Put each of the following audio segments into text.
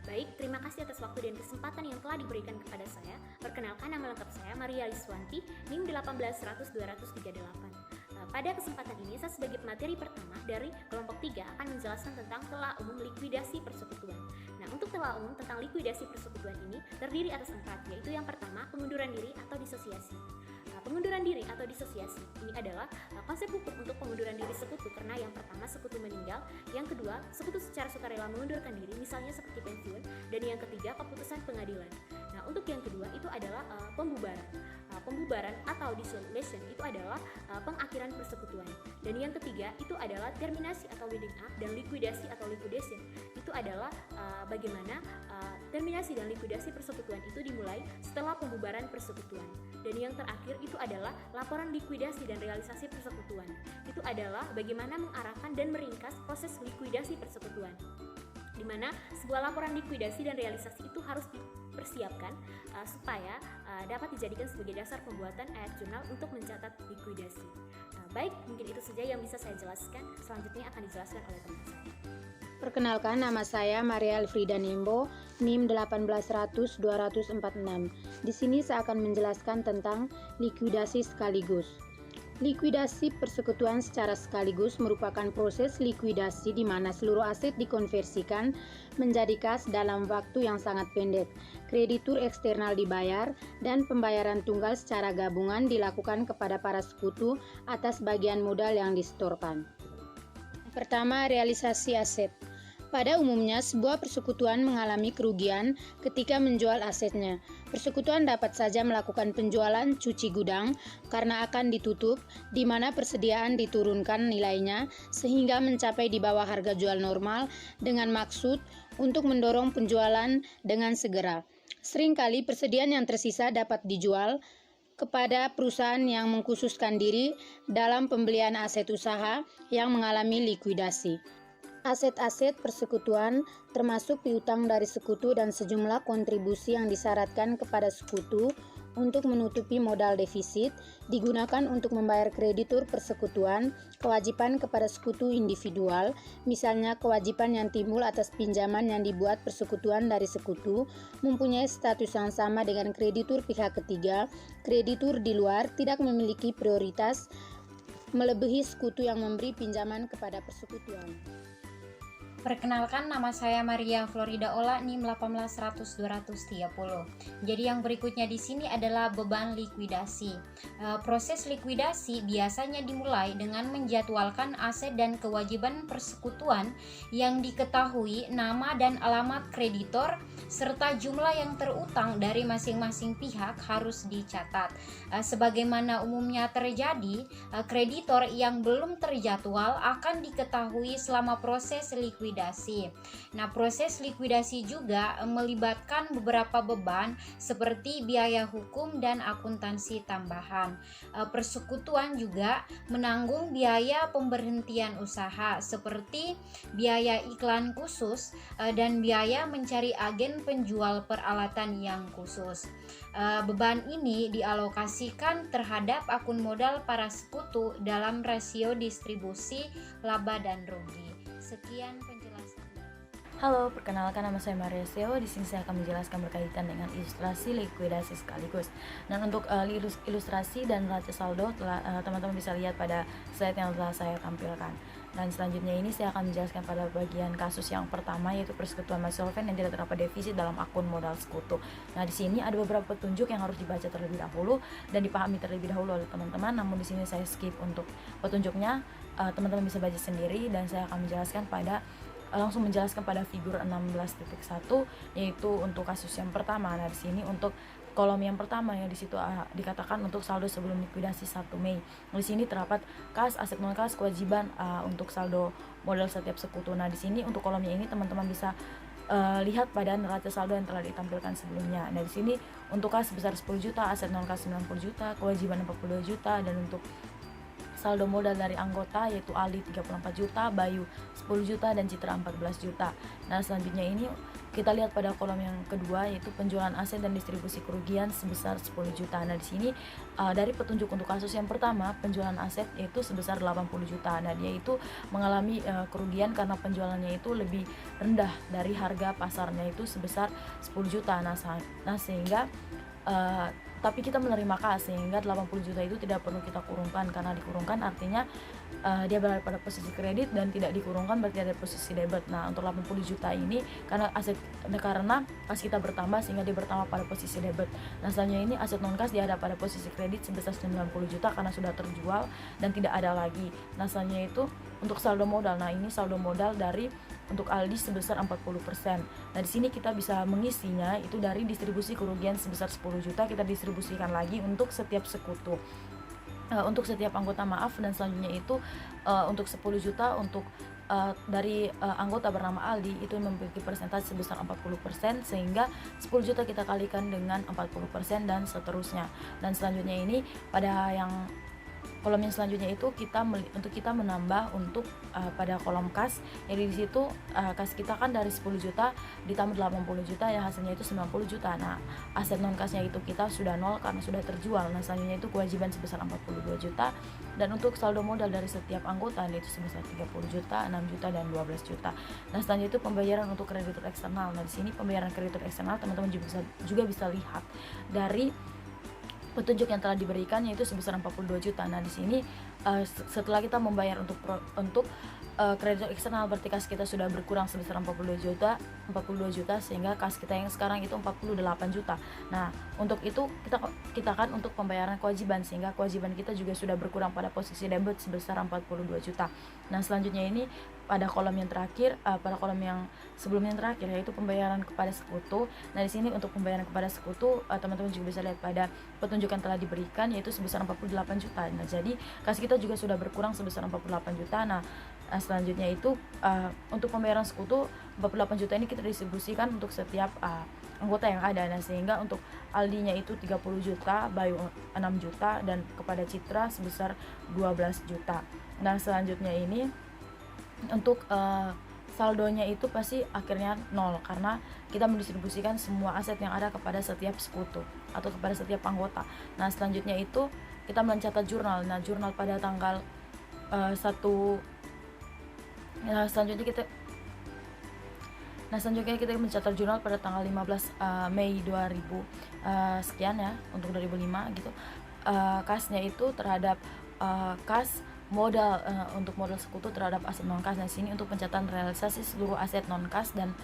Baik, terima kasih atas waktu dan kesempatan yang telah diberikan kepada saya. Perkenalkan, nama lengkap saya Maria Liswanti, NIM 18100-238. Pada kesempatan ini, saya sebagai pemateri pertama dari kelompok 3 akan menjelaskan tentang telah umum likuidasi persekutuan. Nah, untuk telah umum tentang likuidasi persekutuan ini terdiri atas 4, yaitu yang pertama, pengunduran diri atau disosiasi. Pengunduran diri atau disosiasi ini adalah konsep hukum untuk pengunduran diri sekutu karena yang pertama sekutu meninggal, yang kedua sekutu secara sukarela mengundurkan diri misalnya seperti pensiun, dan yang ketiga keputusan pengadilan. Nah, untuk yang kedua itu adalah pembubaran. Pembubaran atau dissolution itu adalah pengakhiran persekutuan. Dan yang ketiga itu adalah terminasi atau winding up, dan likuidasi atau liquidation itu adalah bagaimana terminasi dan likuidasi persekutuan itu dimulai setelah pembubaran persekutuan. Dan yang terakhir itu adalah laporan likuidasi dan realisasi persekutuan. Itu adalah bagaimana mengarahkan dan meringkas proses likuidasi persekutuan, di mana sebuah laporan likuidasi dan realisasi itu harus dipersiapkan supaya dapat dijadikan sebagai dasar pembuatan ayat jurnal untuk mencatat likuidasi. Baik, mungkin itu saja yang bisa saya jelaskan. Selanjutnya akan dijelaskan oleh teman saya. Perkenalkan, nama saya Maria Elfrida Nimbo, NIM 18100-246. Di sini saya akan menjelaskan tentang likuidasi sekaligus. Likuidasi persekutuan secara sekaligus merupakan proses likuidasi di mana seluruh aset dikonversikan menjadi kas dalam waktu yang sangat pendek. Kreditur eksternal dibayar dan pembayaran tunggal secara gabungan dilakukan kepada para sekutu atas bagian modal yang disetorkan. Pertama, realisasi aset. Pada umumnya, sebuah persekutuan mengalami kerugian ketika menjual asetnya. Persekutuan dapat saja melakukan penjualan cuci gudang karena akan ditutup, di mana persediaan diturunkan nilainya sehingga mencapai di bawah harga jual normal dengan maksud untuk mendorong penjualan dengan segera. Seringkali persediaan yang tersisa dapat dijual kepada perusahaan yang mengkhususkan diri dalam pembelian aset usaha yang mengalami likuidasi. Aset-aset persekutuan termasuk piutang dari sekutu dan sejumlah kontribusi yang disyaratkan kepada sekutu untuk menutupi modal defisit digunakan untuk membayar kreditur persekutuan, kewajiban kepada sekutu individual, misalnya kewajiban yang timbul atas pinjaman yang dibuat persekutuan dari sekutu, mempunyai status yang sama dengan kreditur pihak ketiga. Kreditur di luar tidak memiliki prioritas melebihi sekutu yang memberi pinjaman kepada persekutuan. Perkenalkan, nama saya Maria Florida Ola, NIM 18100-230. Jadi yang berikutnya di sini adalah beban likuidasi. Proses likuidasi biasanya dimulai dengan menjadwalkan aset dan kewajiban persekutuan yang diketahui nama dan alamat kreditor serta jumlah yang terutang dari masing-masing pihak harus dicatat. Sebagaimana umumnya terjadi, kreditor yang belum terjadwal akan diketahui selama proses likuidasi. Nah, proses likuidasi juga melibatkan beberapa beban seperti biaya hukum dan akuntansi tambahan. Persekutuan juga menanggung biaya pemberhentian usaha seperti biaya iklan khusus dan biaya mencari agen penjual peralatan yang khusus. Beban ini dialokasikan terhadap akun modal para sekutu dalam rasio distribusi laba dan rugi. Sekian penjelasan. Halo, perkenalkan nama saya Maria Seo. Di sini saya akan menjelaskan berkaitan dengan ilustrasi likuidasi sekaligus. Dan untuk ilustrasi dan neraca saldo teman-teman bisa lihat pada slide yang telah saya tampilkan. Dan selanjutnya ini saya akan menjelaskan pada bagian kasus yang pertama, yaitu persekutuan solvent yang tidak terdapat defisit dalam akun modal sekutu. Nah, di sini ada beberapa petunjuk yang harus dibaca terlebih dahulu dan dipahami terlebih dahulu oleh teman-teman. Namun di sini saya skip untuk petunjuknya. Teman-teman bisa baca sendiri dan saya akan langsung menjelaskan pada figur 16.1, yaitu untuk kasus yang pertama. Nah, di sini untuk kolom yang pertama yang di situ dikatakan untuk saldo sebelum likuidasi 1 Mei. Di sini terdapat kas, aset non kas, kewajiban untuk saldo modal setiap sekutu. Nah, di sini untuk kolomnya ini teman-teman bisa lihat pada neraca saldo yang telah ditampilkan sebelumnya. Nah, di sini untuk kas sebesar 10 juta, aset non kas 90 juta, kewajiban 42 juta, dan untuk saldo modal dari anggota, yaitu Ali 34 juta, Bayu 10 juta, dan Citra 14 juta. Nah, selanjutnya ini kita lihat pada kolom yang kedua, yaitu penjualan aset dan distribusi kerugian sebesar 10 juta. Nah, di sini dari petunjuk untuk kasus yang pertama, penjualan aset yaitu sebesar 80 juta. Nah, dia itu mengalami kerugian karena penjualannya itu lebih rendah dari harga pasarnya itu sebesar 10 juta. Nah, sehingga tapi kita menerima kas, sehingga 80 juta itu tidak perlu kita kurungkan, karena dikurungkan artinya dia berada pada posisi kredit, dan tidak dikurungkan berarti ada posisi debit. Nah, untuk 80 juta ini karena kas kita bertambah sehingga dia bertambah pada posisi debit. Nah, selanjutnya ini aset non kas dia ada pada posisi kredit sebesar 90 juta karena sudah terjual dan tidak ada lagi. Nah, selanjutnya itu untuk saldo modal. Nah, ini saldo modal untuk Aldi sebesar 40%. Nah, di sini kita bisa mengisinya itu dari distribusi kerugian sebesar 10 juta kita distribusikan lagi untuk setiap sekutu. Untuk setiap anggota, dan selanjutnya itu untuk 10 juta untuk dari anggota bernama Aldi itu memiliki persentase sebesar 40%, sehingga 10 juta kita kalikan dengan 40% dan seterusnya. Dan selanjutnya ini pada yang kolom yang selanjutnya itu untuk kita menambah untuk pada kolom kas. Jadi di situ kas kita kan dari 10 juta ditambah 80 juta ya, hasilnya itu 90 juta. Nah, aset non kasnya itu kita sudah nol karena sudah terjual. Nah, selanjutnya itu kewajiban sebesar 42 juta, dan untuk saldo modal dari setiap anggota itu sebesar 30 juta, 6 juta, dan 12 juta. Nah, selanjutnya itu pembayaran untuk kreditur eksternal. Nah, di sini pembayaran kreditur eksternal teman-teman juga bisa lihat dari petunjuk yang telah diberikan, yaitu sebesar 42 juta. Nah, di sini setelah kita membayar untuk kreditur eksternal, berarti kas kita sudah berkurang sebesar 42 juta, sehingga kas kita yang sekarang itu 48 juta. Nah, untuk itu kita kan untuk pembayaran kewajiban, sehingga kewajiban kita juga sudah berkurang pada posisi debit sebesar 42 juta. Nah, selanjutnya ini pada kolom yang terakhir, pada kolom yang sebelum yang terakhir, yaitu pembayaran kepada sekutu. Nah, di sini untuk pembayaran kepada sekutu, teman-teman juga bisa lihat pada petunjuk yang telah diberikan, yaitu sebesar 48 juta. Nah, jadi kas kita juga sudah berkurang sebesar 48 juta. Nah, selanjutnya itu untuk pembayaran sekutu 48 juta ini kita distribusikan untuk setiap anggota yang ada. Nah, sehingga untuk Aldinya itu 30 juta, Bayu 6 juta, dan kepada Citra sebesar 12 juta. Nah, selanjutnya ini untuk saldonya itu pasti akhirnya nol, karena kita mendistribusikan semua aset yang ada kepada setiap sekutu atau kepada setiap anggota. Nah, selanjutnya itu kita mencatat jurnal. Nah, jurnal pada tanggal selanjutnya kita mencatat jurnal pada tanggal 15 Mei 2000 sekian ya, untuk 2005 gitu. Kasnya itu terhadap kas modal, untuk modal sekutu terhadap aset non kas. Nah, sini untuk pencatatan realisasi seluruh aset non kas dan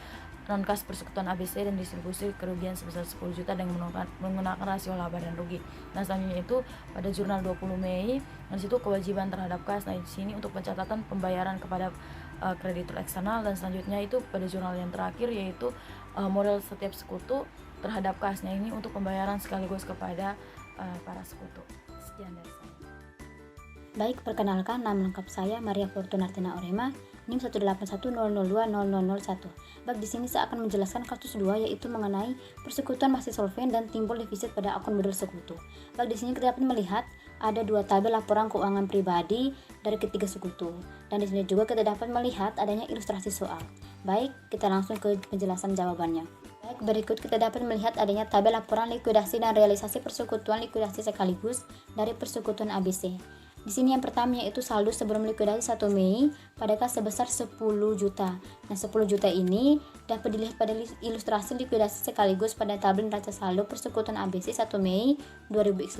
non kas persekutuan ABC dan distribusi kerugian sebesar 10 juta dengan menggunakan rasio laba dan rugi. Nah, selanjutnya itu pada jurnal 20 Mei, di situ kewajiban terhadap kas. Nah, di sini untuk pencatatan pembayaran kepada kreditur eksternal, dan selanjutnya itu pada jurnal yang terakhir, yaitu modal setiap sekutu terhadap kas. Nah, ini untuk pembayaran sekaligus kepada para sekutu. Sekian dari saya. Baik, perkenalkan, nama lengkap saya Maria Fortunartina Orema, NIM 18100200001. Baik, di sini saya akan menjelaskan kasus 2, yaitu mengenai persekutuan masih solven dan timbul defisit pada akun modal sekutu. Baik, di sini kita dapat melihat ada 2 tabel laporan keuangan pribadi dari ketiga sekutu. Dan di sini juga kita dapat melihat adanya ilustrasi soal. Baik, kita langsung ke penjelasan jawabannya. Baik, berikut kita dapat melihat adanya tabel laporan likuidasi dan realisasi persekutuan likuidasi sekaligus dari persekutuan ABC. Di sini yang pertama yaitu saldo sebelum likuidasi 1 Mei pada kas sebesar 10 juta. Nah, 10 juta ini dapat dilihat pada ilustrasi likuidasi sekaligus pada tabel neraca saldo persekutuan ABC 1 Mei 2005.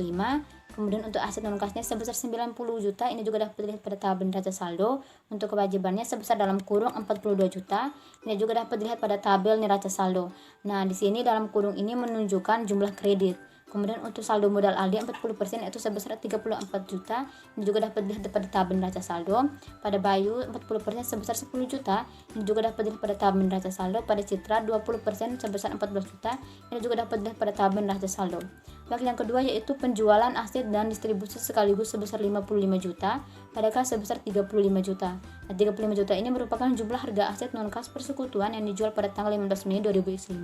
Kemudian untuk aset non kasnya sebesar 90 juta, ini juga dapat dilihat pada tabel neraca saldo. Untuk kewajibannya sebesar dalam kurung 42 juta, ini juga dapat dilihat pada tabel neraca saldo. Nah, di sini dalam kurung ini menunjukkan jumlah kredit. Kemudian untuk saldo modal Aldi 40% yaitu sebesar 34 juta. Ini juga dapat dilihat pada tabel neraca saldo. Pada Bayu 40% sebesar 10 juta. Ini juga dapat dilihat pada tabel neraca saldo. Pada Citra 20% sebesar 14 juta. Ini juga dapat dilihat pada tabel neraca saldo. Baik yang kedua yaitu penjualan aset dan distribusi sekaligus sebesar 55 juta pada kas sebesar 35 juta. Nah, 35 juta ini merupakan jumlah harga aset non-kas persekutuan yang dijual pada tanggal 15 Mei 2005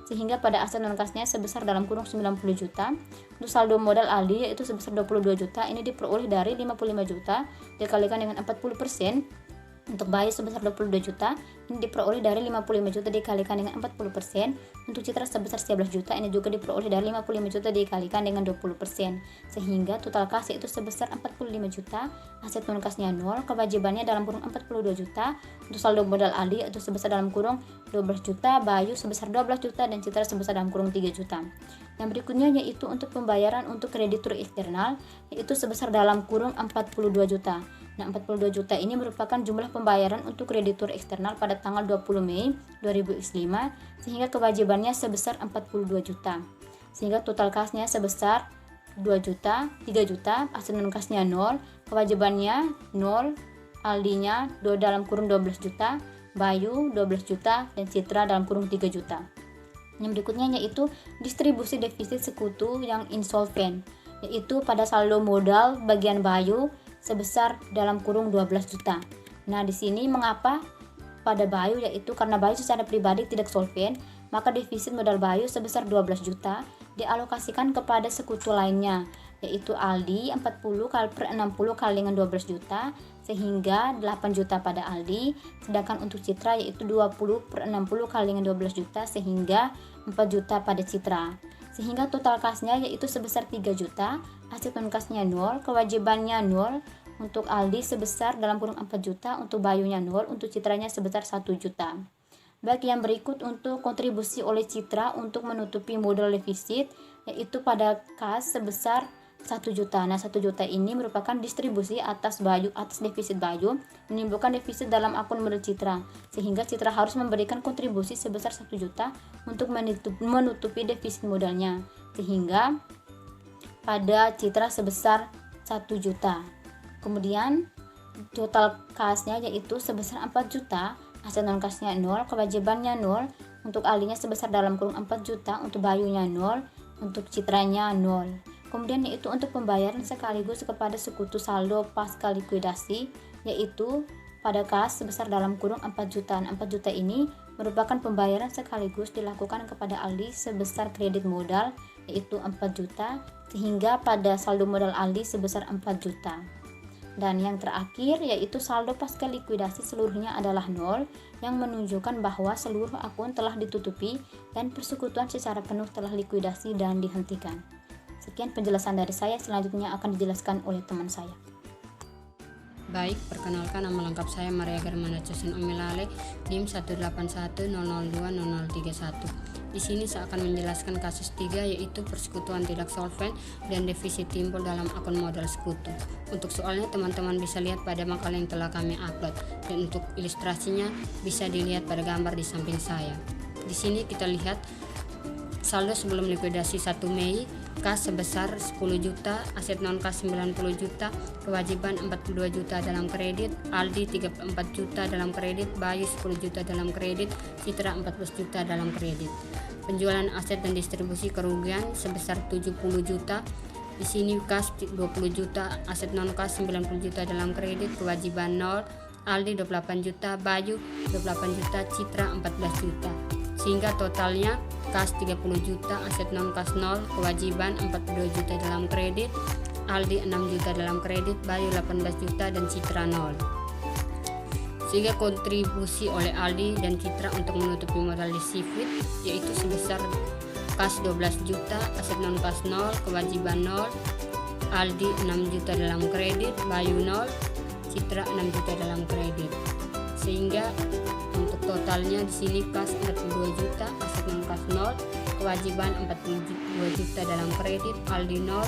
sehingga pada aset non-kasnya sebesar dalam kurung 90 juta. Untuk saldo modal Aldi yaitu sebesar 22 juta, ini diperoleh dari 55 juta dikalikan dengan 40%. Untuk Bayu sebesar 22 juta, ini diperoleh dari 55 juta dikalikan dengan 40%. Untuk Citra sebesar 11 juta, ini juga diperoleh dari 55 juta dikalikan dengan 20%. Sehingga total kas yaitu sebesar 45 juta, aset non kasnya 0, kewajibannya dalam kurung 42 juta. Untuk saldo modal Aldi yaitu sebesar dalam kurung 12 juta, Bayu sebesar 12 juta, dan Citra sebesar dalam kurung 3 juta. Yang berikutnya yaitu untuk pembayaran untuk kreditur eksternal yaitu sebesar dalam kurung 42 juta. Nah, 42 juta ini merupakan jumlah pembayaran untuk kreditur eksternal pada tanggal 20 Mei 2005 sehingga kewajibannya sebesar 42 juta. Sehingga total kasnya sebesar 2 juta, 3 juta, aset non kasnya 0, kewajibannya 0, Aldinya dalam kurung 12 juta, Bayu 12 juta, dan Citra dalam kurung 3 juta. Yang berikutnya yaitu distribusi defisit sekutu yang insolven, yaitu pada saldo modal bagian Bayu sebesar dalam kurung 12 juta. Nah, di sini mengapa pada Bayu yaitu karena Bayu secara pribadi tidak solven, maka defisit modal Bayu sebesar 12 juta dialokasikan kepada sekutu lainnya, yaitu Aldi 40/60 kali dengan 12 juta sehingga 8 juta pada Aldi, sedangkan untuk Citra yaitu 20/60 kali dengan 12 juta sehingga 4 juta pada Citra. Sehingga total kasnya yaitu sebesar 3 juta, aset non kasnya 0, kewajibannya 0, untuk Aldi sebesar dalam kurung 4 juta, untuk Bayunya 0, untuk Citranya sebesar 1 juta. Baik, yang berikut untuk kontribusi oleh Citra untuk menutupi modal defisit yaitu pada kas sebesar 1 juta. Nah, 1 juta ini merupakan distribusi atas defisit Bayu menimbulkan defisit dalam akun modal Citra, sehingga Citra harus memberikan kontribusi sebesar 1 juta untuk menutupi defisit modalnya, sehingga pada Citra sebesar 1 juta. Kemudian total kasnya yaitu sebesar 4 juta, aset non kasnya 0, kewajibannya 0, untuk Aldinya sebesar dalam kurung 4 juta, untuk Bayunya 0, untuk Citranya 0. Kemudian yaitu untuk pembayaran sekaligus kepada sekutu saldo pasca likuidasi yaitu pada kas sebesar dalam kurung 4 juta. 4 juta ini merupakan pembayaran sekaligus dilakukan kepada Aldi sebesar kredit modal yaitu 4 juta sehingga pada saldo modal Aldi sebesar 4 juta. Dan yang terakhir yaitu saldo pasca likuidasi seluruhnya adalah 0 yang menunjukkan bahwa seluruh akun telah ditutupi dan persekutuan secara penuh telah likuidasi dan dihentikan. Sekian penjelasan dari saya, selanjutnya akan dijelaskan oleh teman saya. Baik, perkenalkan nama lengkap saya Maria Germana Chosen Omilale, NIM 18100200031. Di sini saya akan menjelaskan kasus 3 yaitu persekutuan tidak solven dan defisit timbul dalam akun modal sekutu. Untuk soalnya teman-teman bisa lihat pada makalah yang telah kami upload dan untuk ilustrasinya bisa dilihat pada gambar di samping saya. Di sini kita lihat saldo sebelum likuidasi 1 Mei, kas sebesar 10 juta, aset non kas 90 juta, kewajiban 42 juta dalam kredit, Aldi 34 juta dalam kredit, Bayu 10 juta dalam kredit, Citra 14 juta dalam kredit. Penjualan aset dan distribusi kerugian sebesar 70 juta. Di sini kas 20 juta, aset non kas 90 juta dalam kredit, kewajiban 0, Aldi 28 juta, Bayu 28 juta, Citra 14 juta. Sehingga totalnya kas 30 juta, aset non kas 0, kewajiban 42 juta dalam kredit, Aldi 6 juta dalam kredit, Bayu 18 juta, dan Citra 0. Sehingga kontribusi oleh Aldi dan Citra untuk menutupi modal defisit yaitu sebesar kas 12 juta, aset non kas 0, kewajiban 0, Aldi 6 juta dalam kredit, Bayu 0, Citra 6 juta dalam kredit. Sehingga untuk totalnya di sini kas 42 juta, aset non kas 0, kewajiban 42 juta dalam kredit, Aldi 0,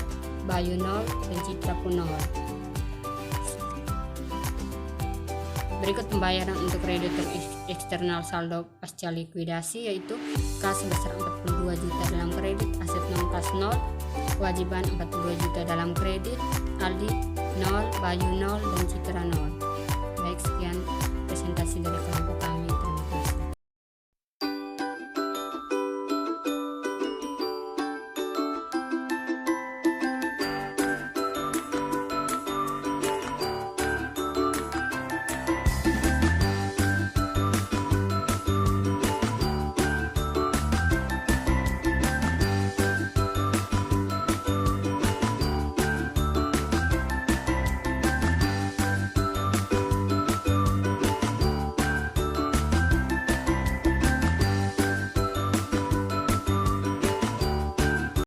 Bayu 0, dan Citra pun 0. Berikut pembayaran untuk kreditur eksternal saldo pasca likuidasi yaitu kas sebesar 42 juta dalam kredit, aset non kas 0, kewajiban 42 juta dalam kredit, Aldi 0, Bayu 0, dan Citra 0.